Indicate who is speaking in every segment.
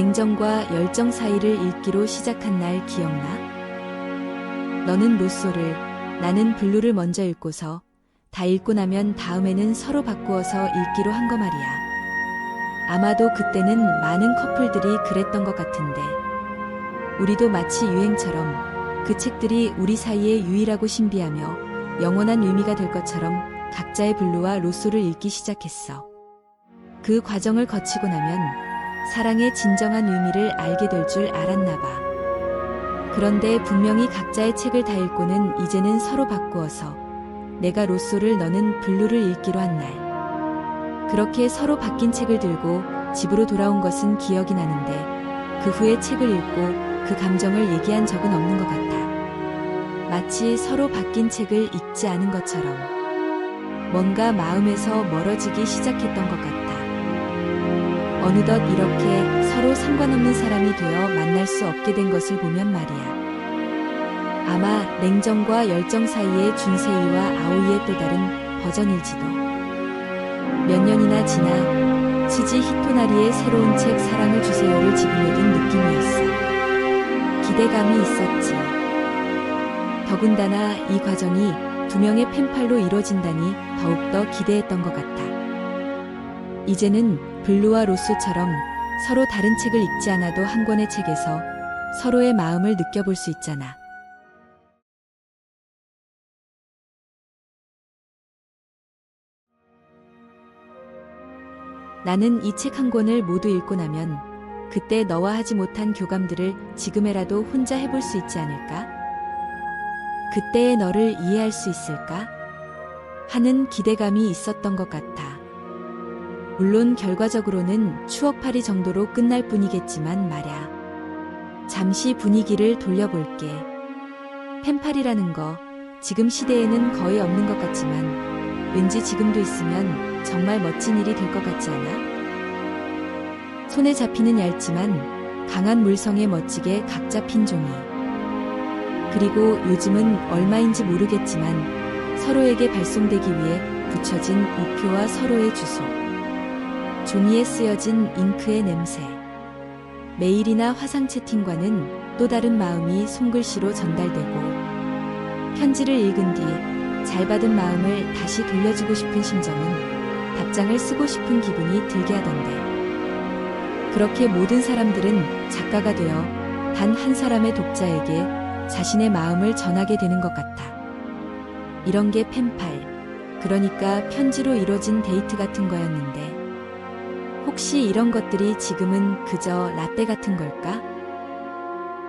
Speaker 1: 냉정과 열정 사이를 읽기로 시작한 날 기억나? 너는 로쏘를, 나는 블루를 먼저 읽고서 다 읽고 나면 다음에는 서로 바꾸어서 읽기로 한 거 말이야. 아마도 그때는 많은 커플들이 그랬던 것 같은데 우리도 마치 유행처럼 그 책들이 우리 사이에 유일하고 신비하며 영원한 의미가 될 것처럼 각자의 블루와 로쏘를 읽기 시작했어. 그 과정을 거치고 나면 사랑의 진정한 의미를 알게 될 줄 알았나 봐. 그런데 분명히 각자의 책을 다 읽고는 이제는 서로 바꾸어서 내가 로쏘를 너는 블루를 읽기로 한 날. 그렇게 서로 바뀐 책을 들고 집으로 돌아온 것은 기억이 나는데 그 후에 책을 읽고 그 감정을 얘기한 적은 없는 것 같아. 마치 서로 바뀐 책을 읽지 않은 것처럼 뭔가 마음에서 멀어지기 시작했던 것 같아. 어느덧 이렇게 서로 상관없는 사람이 되어 만날 수 없게 된 것을 보면 말이야. 아마 냉정과 열정 사이의 준세이와 아오이의 또 다른 버전일지도. 몇 년이나 지나 치지 히토나리의 새로운 책 사랑을 주세요를 집으며 든 느낌이었어. 기대감이 있었지. 더군다나 이 과정이 두 명의 펜팔로 이뤄진다니 더욱더 기대했던 것 같아. 이제는 블루와 로쏘처럼 서로 다른 책을 읽지 않아도 한 권의 책에서 서로의 마음을 느껴볼 수 있잖아. 나는 이 책 한 권을 모두 읽고 나면 그때 너와 하지 못한 교감들을 지금에라도 혼자 해볼 수 있지 않을까? 그때의 너를 이해할 수 있을까? 하는 기대감이 있었던 것 같아. 물론 결과적으로는 추억팔이 정도로 끝날 뿐이겠지만 말야. 잠시 분위기를 돌려볼게. 펜팔이라는 거 지금 시대에는 거의 없는 것 같지만 왠지 지금도 있으면 정말 멋진 일이 될 것 같지 않아? 손에 잡히는 얇지만 강한 물성에 멋지게 각 잡힌 종이. 그리고 요즘은 얼마인지 모르겠지만 서로에게 발송되기 위해 붙여진 우표와 서로의 주소. 종이에 쓰여진 잉크의 냄새. 메일이나 화상 채팅과는 또 다른 마음이 손글씨로 전달되고 편지를 읽은 뒤 잘 받은 마음을 다시 돌려주고 싶은 심정은 답장을 쓰고 싶은 기분이 들게 하던데. 그렇게 모든 사람들은 작가가 되어 단 한 사람의 독자에게 자신의 마음을 전하게 되는 것 같아. 이런 게 펜팔, 그러니까 편지로 이뤄진 데이트 같은 거였는데 혹시 이런 것들이 지금은 그저 라떼 같은 걸까?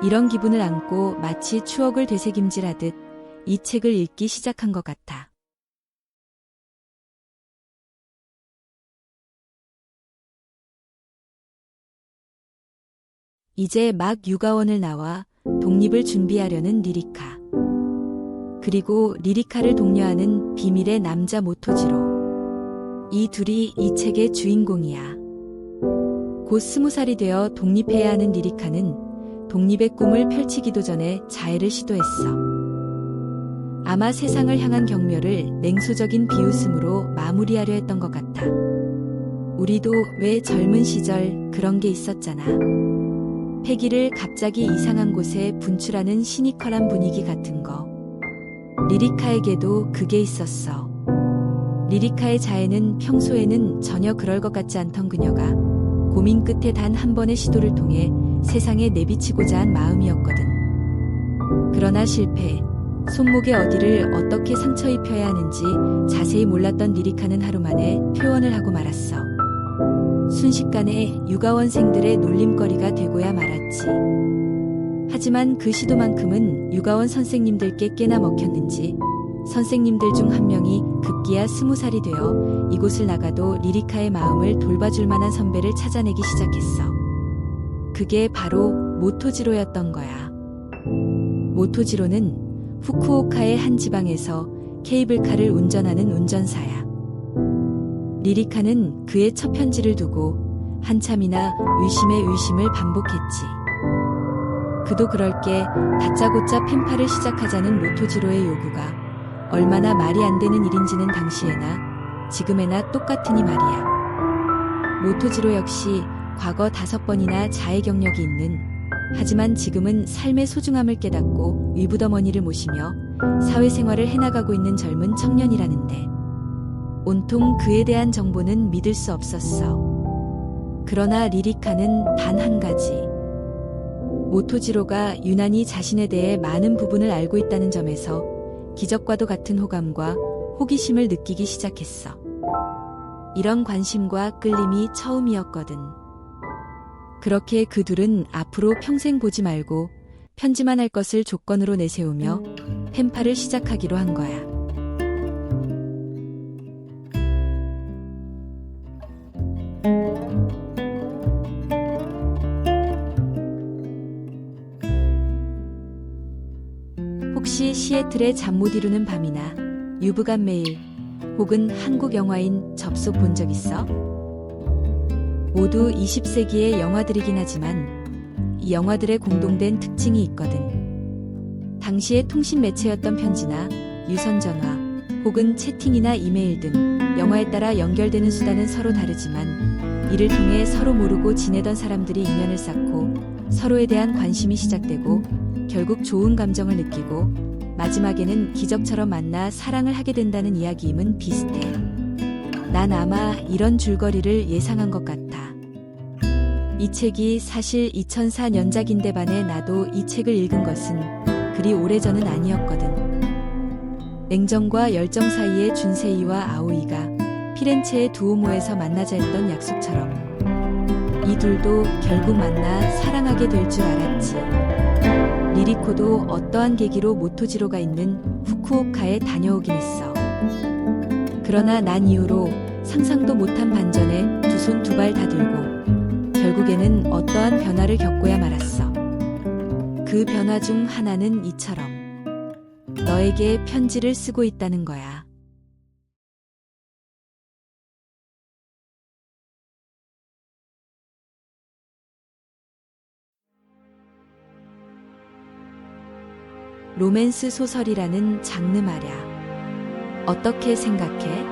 Speaker 1: 이런 기분을 안고 마치 추억을 되새김질하듯 이 책을 읽기 시작한 것 같아. 이제 막 육아원을 나와 독립을 준비하려는 리리카. 그리고 리리카를 독려하는 비밀의 남자 모토지로. 이 둘이 이 책의 주인공이야. 곧 20살이 되어 독립해야 하는 리리카는 독립의 꿈을 펼치기도 전에 자해를 시도했어. 아마 세상을 향한 경멸을 냉소적인 비웃음으로 마무리하려 했던 것 같아. 우리도 왜 젊은 시절 그런 게 있었잖아. 패기를 갑자기 이상한 곳에 분출하는 시니컬한 분위기 같은 거. 리리카에게도 그게 있었어. 리리카의 자해는 평소에는 전혀 그럴 것 같지 않던 그녀가 고민 끝에 단 한 번의 시도를 통해 세상에 내비치고자 한 마음이었거든. 그러나 실패, 손목의 어디를 어떻게 상처 입혀야 하는지 자세히 몰랐던 리리카는 하루 만에 퇴원을 하고 말았어. 순식간에 육아원생들의 놀림거리가 되고야 말았지. 하지만 그 시도만큼은 육아원 선생님들께 꽤나 먹혔는지 선생님들 중 한 명이 급기야 20살이 되어 이곳을 나가도 리리카의 마음을 돌봐줄 만한 선배를 찾아내기 시작했어. 그게 바로 모토지로였던 거야. 모토지로는 후쿠오카의 한 지방에서 케이블카를 운전하는 운전사야. 리리카는 그의 첫 편지를 두고 한참이나 의심에 의심을 반복했지. 그도 그럴 게 다짜고짜 펜팔을 시작하자는 모토지로의 요구가 얼마나 말이 안 되는 일인지는 당시에나 지금에나 똑같으니 말이야. 모토지로 역시 과거 5번이나 자해 경력이 있는, 하지만 지금은 삶의 소중함을 깨닫고 위부더머니를 모시며 사회생활을 해나가고 있는 젊은 청년이라는데 온통 그에 대한 정보는 믿을 수 없었어. 그러나 리리카는 단 한 가지. 모토지로가 유난히 자신에 대해 많은 부분을 알고 있다는 점에서 기적과도 같은 호감과 호기심을 느끼기 시작했어. 이런 관심과 끌림이 처음이었거든. 그렇게 그 둘은 앞으로 평생 보지 말고 편지만 할 것을 조건으로 내세우며 펜팔을 시작하기로 한 거야. 혹시 시애틀의 잠 못 이루는 밤이나 유부간 메일 혹은 한국 영화인 접속 본 적 있어? 모두 20세기의 영화들이긴 하지만 이 영화들의 공동된 특징이 있거든. 당시의 통신 매체였던 편지나 유선전화 혹은 채팅이나 이메일 등 영화에 따라 연결되는 수단은 서로 다르지만 이를 통해 서로 모르고 지내던 사람들이 인연을 쌓고 서로에 대한 관심이 시작되고 결국 좋은 감정을 느끼고 마지막에는 기적처럼 만나 사랑을 하게 된다는 이야기임은 비슷해. 난 아마 이런 줄거리를 예상한 것 같아. 이 책이 사실 2004년작인데 반해 나도 이 책을 읽은 것은 그리 오래전은 아니었거든. 냉정과 열정 사이의 준세이와 아오이가 피렌체의 두오모에서 만나자 했던 약속처럼 이 둘도 결국 만나 사랑하게 될 줄 알았지. 리리코도 어떠한 계기로 모토지로가 있는 후쿠오카에 다녀오긴 했어. 그러나 난 이후로 상상도 못한 반전에 두 손 두 발 다 들고 결국에는 어떠한 변화를 겪고야 말았어. 그 변화 중 하나는 이처럼 너에게 편지를 쓰고 있다는 거야. 로맨스 소설이라는 장르 말야. 어떻게 생각해?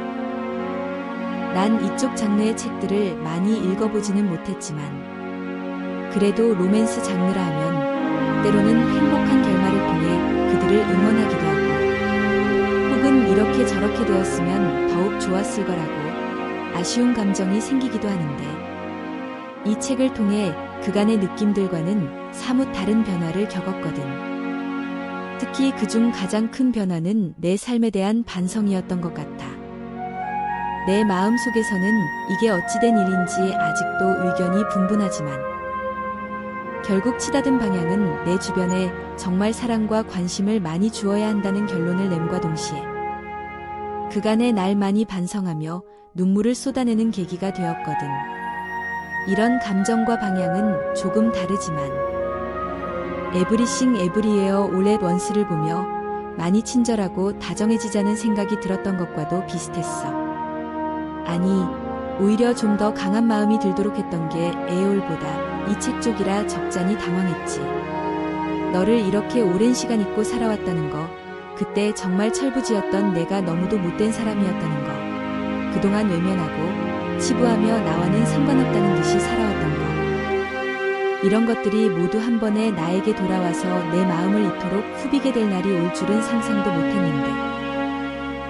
Speaker 1: 난 이쪽 장르의 책들을 많이 읽어보지는 못했지만 그래도 로맨스 장르라 하면 때로는 행복한 결말을 통해 그들을 응원하기도 하고 혹은 이렇게 저렇게 되었으면 더욱 좋았을 거라고 아쉬운 감정이 생기기도 하는데 이 책을 통해 그간의 느낌들과는 사뭇 다른 변화를 겪었거든. 특히 그중 가장 큰 변화는 내 삶에 대한 반성이었던 것 같아. 내 마음 속에서는 이게 어찌된 일인지 아직도 의견이 분분하지만 결국 치닫은 방향은 내 주변에 정말 사랑과 관심을 많이 주어야 한다는 결론을 냄과 동시에 그간의 날 많이 반성하며 눈물을 쏟아내는 계기가 되었거든. 이런 감정과 방향은 조금 다르지만 에브리싱 에브리웨어 올 앳 원스를 보며 많이 친절하고 다정해지자는 생각이 들었던 것과도 비슷했어. 아니, 오히려 좀 더 강한 마음이 들도록 했던 게 에올보다 이 책 쪽이라 적잖이 당황했지. 너를 이렇게 오랜 시간 잊고 살아왔다는 거, 그때 정말 철부지였던 내가 너무도 못된 사람이었다는 거, 그동안 외면하고 치부하며 나와는 상관없다는 듯이 살아왔던 거, 이런 것들이 모두 한 번에 나에게 돌아와서 내 마음을 이토록 후비게 될 날이 올 줄은 상상도 못했는데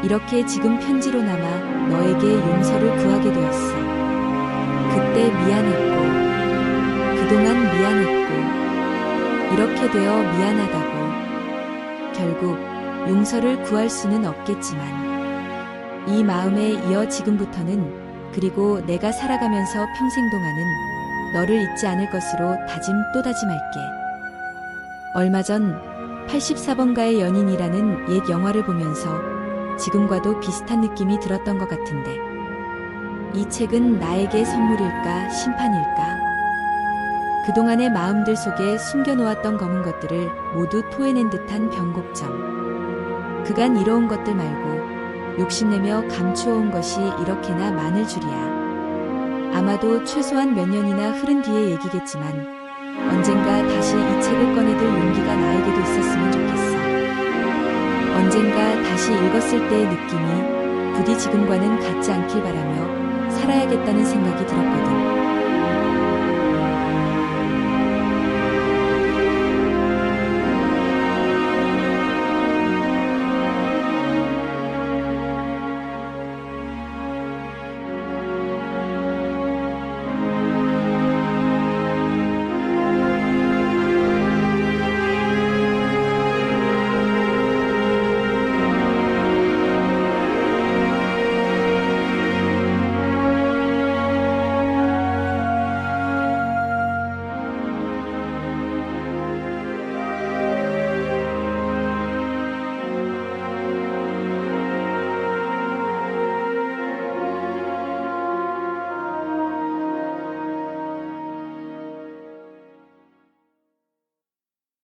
Speaker 1: 이렇게 지금 편지로 남아 너에게 용서를 구하게 되었어. 그때 미안했고 그동안 미안했고 이렇게 되어 미안하다고 결국 용서를 구할 수는 없겠지만 이 마음에 이어 지금부터는 그리고 내가 살아가면서 평생 동안은 너를 잊지 않을 것으로 다짐 또 다짐할게. 얼마 전 84번가의 연인이라는 옛 영화를 보면서 지금과도 비슷한 느낌이 들었던 것 같은데 이 책은 나에게 선물일까 심판일까? 그동안의 마음들 속에 숨겨놓았던 검은 것들을 모두 토해낸 듯한 변곡점. 그간 이뤄온 것들 말고 욕심내며 감추어온 것이 이렇게나 많을 줄이야. 아마도 최소한 몇 년이나 흐른 뒤의 얘기겠지만 언젠가 다시 이 책을 꺼내들 용기가 나에게도 있었으면 좋겠어. 언젠가 다시 읽었을 때의 느낌이 부디 지금과는 같지 않길 바라며 살아야겠다는 생각이 들었거든.